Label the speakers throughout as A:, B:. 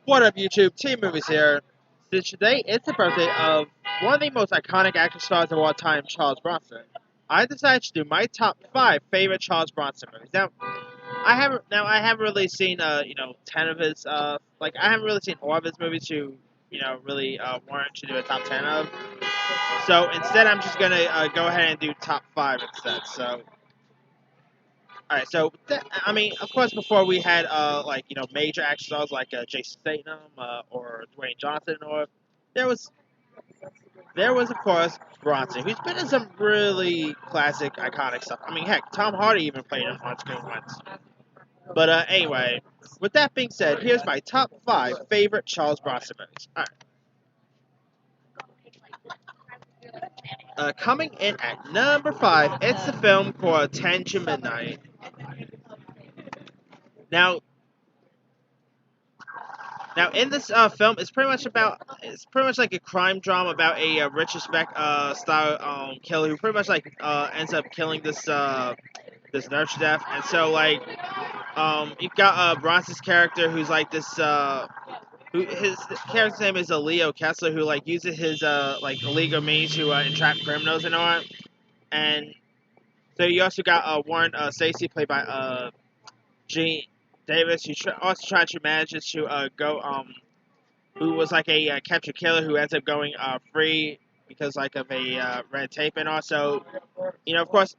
A: What up, YouTube? Team Movies here. So today is the birthday of one of the most iconic action stars of all time, Charles Bronson. I decided to do my top 5 favorite Charles Bronson movies. I haven't really seen 10 of his I haven't really seen all of his movies to really warrant to do a top 10 of. So instead, I'm just gonna go ahead and do top 5 instead. So alright, so of course, before we had major action stars like Jason Statham or Dwayne Johnson, or there was there was of course Bronson, who's been in some really classic, iconic stuff. I mean, heck, Tom Hardy even played him on screen once. But anyway, with that being said, here's my top 5 favorite Charles Bronson movies. Alright, coming in at number 5, it's the film called 10 to Midnight. Now, Now, in this film, it's pretty much like a crime drama about a retrospect style killer who pretty much ends up killing this nurse to death, and so you've got Bronson's character who's like this who his character's name is Leo Kessler, who uses his illegal means to entrap criminals and all, and so you also got Warren Stacy played by Gene Davis, who also tried to manage to who was like a captured killer who ends up going free because of a red tape, and also, of course,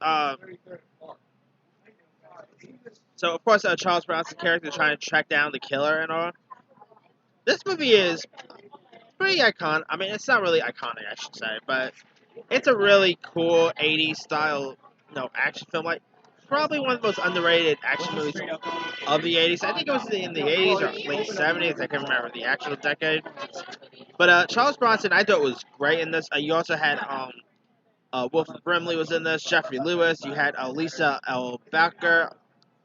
A: Charles Bronson's character trying to track down the killer and all. This movie is pretty iconic. I mean, it's not really iconic, I should say, but it's a really cool '80s style, action film. Probably one of the most underrated action movies of the '80s. I think it was in the '80s or late '70s. I can't remember the actual decade. But Charles Bronson, I thought was great in this. You also had Wilford Brimley was in this. Jeffrey Lewis. You had Lisa L. Becker.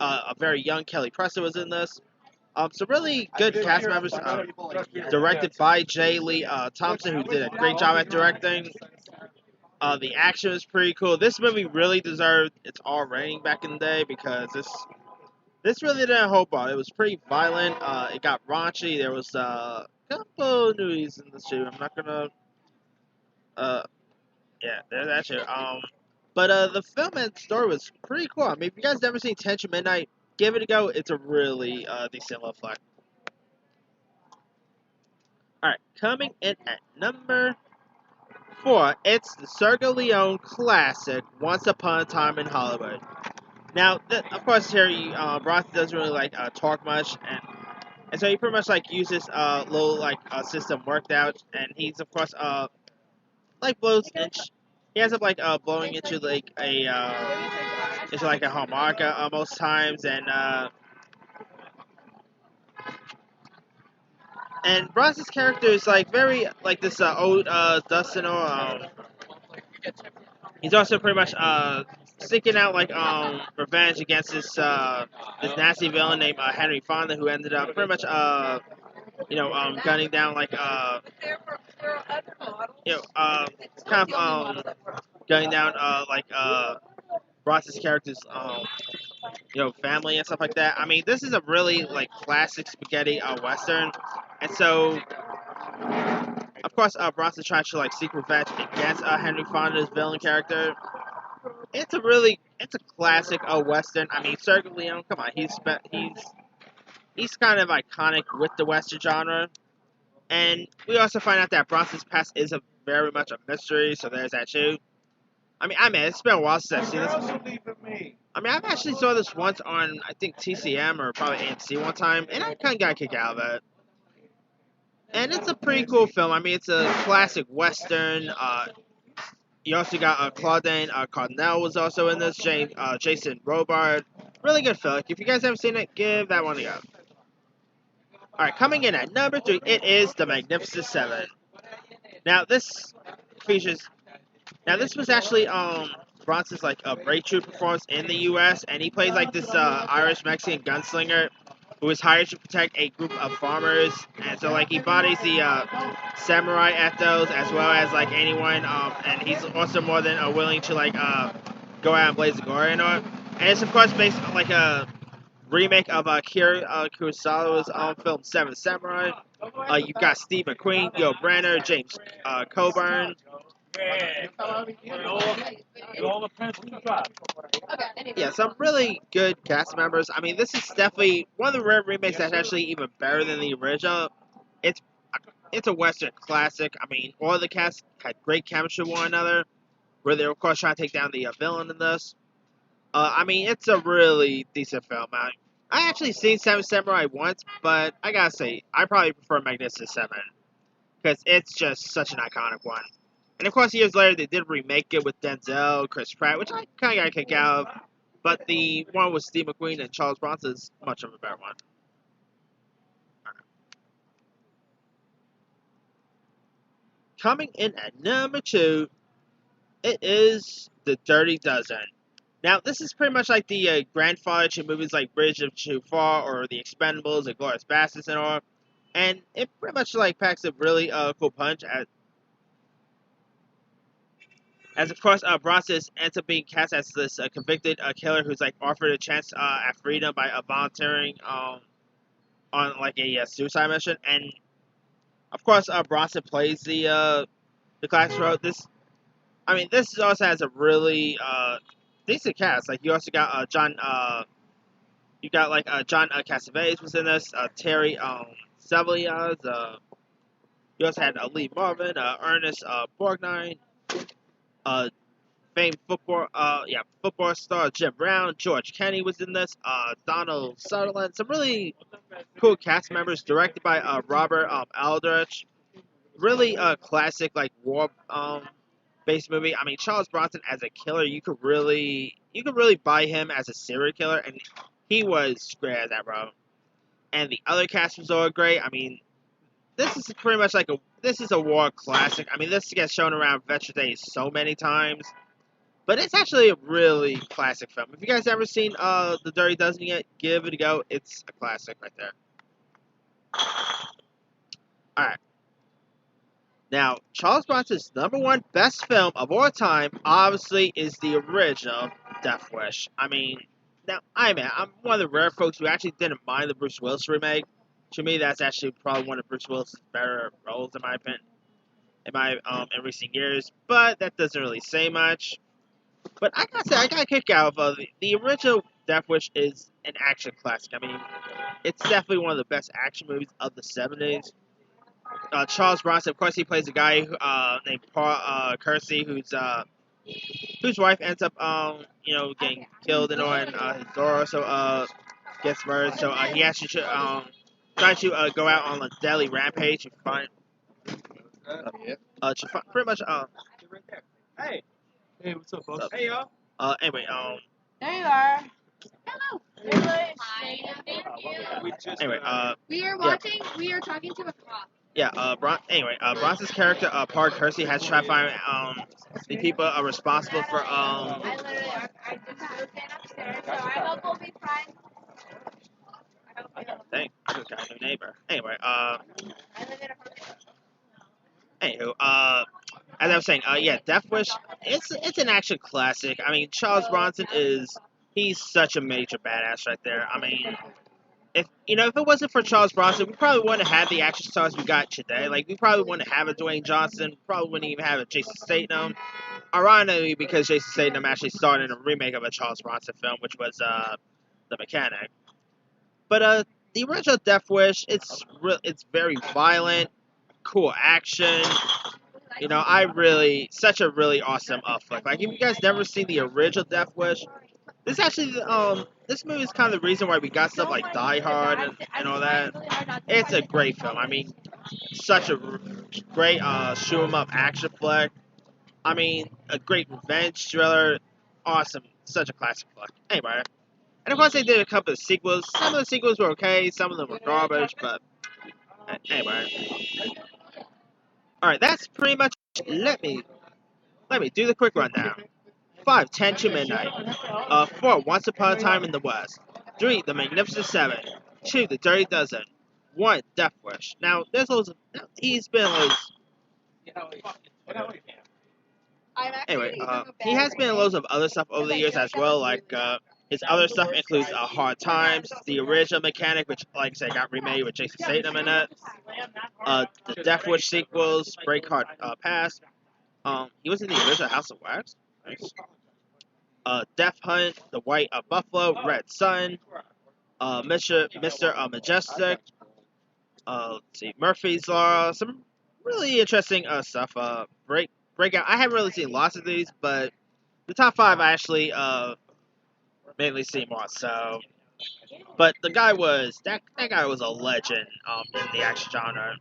A: A very young Kelly Preston was in this. Some really good cast members. Directed by J. Lee Thompson, who did a great job at directing. The action was pretty cool. This movie really deserved its R rating back in the day because this really didn't hold on. It was pretty violent. It got raunchy. There was a couple nudity in this too. I'm not gonna. Yeah, there's that too. But the film and story was pretty cool. I mean, if you guys never seen 10 to Midnight, give it a go. It's a really decent little flick. Alright, coming in at number 4, it's the Sergio Leone classic, Once Upon a Time in Hollywood. Now, of course, here Bronson doesn't really talk much, and so he pretty much uses little system worked out, and he's of course blows inch. He ends up blowing into a harmonica most times, and Bronson's character is very this old Dustin or he's also pretty much seeking out revenge against this nasty villain named Henry Fonda, who ended up pretty much gunning down kind of gunning down Ross's character's family and stuff like that. I mean, this is a really classic spaghetti western, and so of course Bronson tries to seek revenge against Henry Fonda's villain character. It's a classic western. I mean, Sergio Leone, come on, he's kind of iconic with the western genre, and we also find out that Bronson's past is very much a mystery. So there's that too. I mean, it's been a while since I've seen this. I mean, I've actually saw this once on, I think, TCM or probably AMC one time, and I kind of got a kick out of it. And it's a pretty cool film. I mean, it's a classic western. You also got Claudine Cardinal was also in this. Jason Robard. Really good film. If you guys haven't seen it, give that one a go. Alright, coming in at number 3, it is The Magnificent Seven. Now, this was actually Bronson's a breakthrough performance in the U.S., and he plays this Irish Mexican gunslinger who is hired to protect a group of farmers, and so he bodies the samurai ethos as well as anyone, and he's also more than willing to go out and blaze the glory and all. And it's of course based on remake of Akira Kurosawa's film Seven Samurai. You got Steve McQueen, Yo Brenner, James Coburn. Yeah, some really good cast members. I mean, this is definitely one of the rare remakes that's actually even better than the original. It's it's a Western classic. I mean, all the cast had great chemistry with one another. Where they're of course trying to take down the villain in this. I mean, it's a really decent film. I actually seen Seven Samurai once, but I gotta say, I probably prefer Magnificent Seven because it's just such an iconic one. And of course, years later, they did remake it with Denzel, Chris Pratt, which I kind of got a kick out of. But the one with Steve McQueen and Charles Bronson is much of a better one. Coming in at number 2, it is The Dirty Dozen. Now, this is pretty much like the grandfather to movies like Bridge of Too Far or The Expendables and Glorious Bastards and all. And it pretty much like packs a really cool punch as of course Bronson ends up being cast as this convicted killer who's like offered a chance at freedom by volunteering on like a suicide mission. And of course Bronson plays the class role. This also has a really decent cast. Like you also got John Cassavetes was in this. Terry Sevelias. You also had Lee Marvin, Ernest Borgnine, uh, famed football star Jim Brown, George Kenny was in this. Donald Sutherland. Some really cool cast members. Directed by Robert Aldrich. Really classic like war based movie. I mean, Charles Bronson as a killer, you could really buy him as a serial killer, and he was great at that role. And the other cast was all great. I mean, this is pretty much like this is a war classic. I mean, this gets shown around Veterans Day so many times, but it's actually a really classic film. If you guys ever seen The Dirty Dozen yet, give it a go. It's a classic right there. All right. Now, Charles Bronson's number one best film of all time, obviously, is the original Death Wish. I mean, now, I'm one of the rare folks who actually didn't mind the Bruce Willis remake. To me, that's actually probably one of Bruce Willis' better roles, in my opinion, in recent years. But that doesn't really say much. But I gotta say, I got a kick out of the original Death Wish is an action classic. I mean, it's definitely one of the best action movies of the '70s. Charles Bronson, of course, he plays a guy named Paul Kersey, whose wife ends up, getting killed and his daughter also gets murdered. So he actually should try to go out on a deadly rampage and find, pretty much Hey, hey, what's up, boss? Hey, y'all. Anyway,
B: There you are.
C: Hello.
A: Anyway,
C: We are watching. Yeah. We are talking to a cop.
A: Yeah, Bronson's character, Park Kersey, has to try to find the people responsible for
C: I just moved in upstairs, so I hope we'll be fine.
A: Dang, I just got a new neighbor. Anyway,
C: I live in a
A: anywho, as I was saying, yeah, Death Wish, it's an action classic. I mean, Charles Bronson he's such a major badass right there. I mean, if it wasn't for Charles Bronson, we probably wouldn't have had the action stars we got today. Like, we probably wouldn't have a Dwayne Johnson, probably wouldn't even have a Jason Statham. Ironically, because Jason Statham actually starred in a remake of a Charles Bronson film, which was The Mechanic. But the original Death Wish, it's very violent, cool action. Such a really awesome flick. Like, if you guys never seen the original Death Wish, this actually, this movie is kind of the reason why we got stuff like Die Hard and all that. It's a great film. I mean, such a great shoot 'em up action flick. I mean, a great revenge thriller. Awesome. Such a classic flick. Anyway. And of course they did a couple of sequels. Some of the sequels were okay, some of them were garbage, but anyway. Alright, that's pretty much let me do the quick rundown. 5, 10 to midnight. 4, Once Upon a Time in the West. 3, The Magnificent Seven. 2, The Dirty Dozen. 1, Death Wish. Now, there's loads of... He's been loads... Anyway, he has been in loads of other stuff over the years as well, like His other stuff includes Hard Times, the original Mechanic, which, like I said, got remade with Jason Statham in it. The Death Wish sequels, Breakheart Pass. He was in the original House of Wax. Nice. Death Hunt, The White Buffalo, Red Sun, Mr. Majestic. Let's see, Murphy's Law. Some really interesting stuff. Breakout. I haven't really seen lots of these, but the top five I actually mainly seen more. So, but the guy was that guy was a legend in the action genre.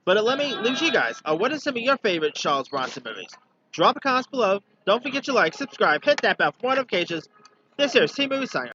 A: But let me leave you guys. What are some of your favorite Charles Bronson movies? Drop a comment below. Don't forget to like, subscribe, hit that bell for more notifications. This here is Team Movie signing.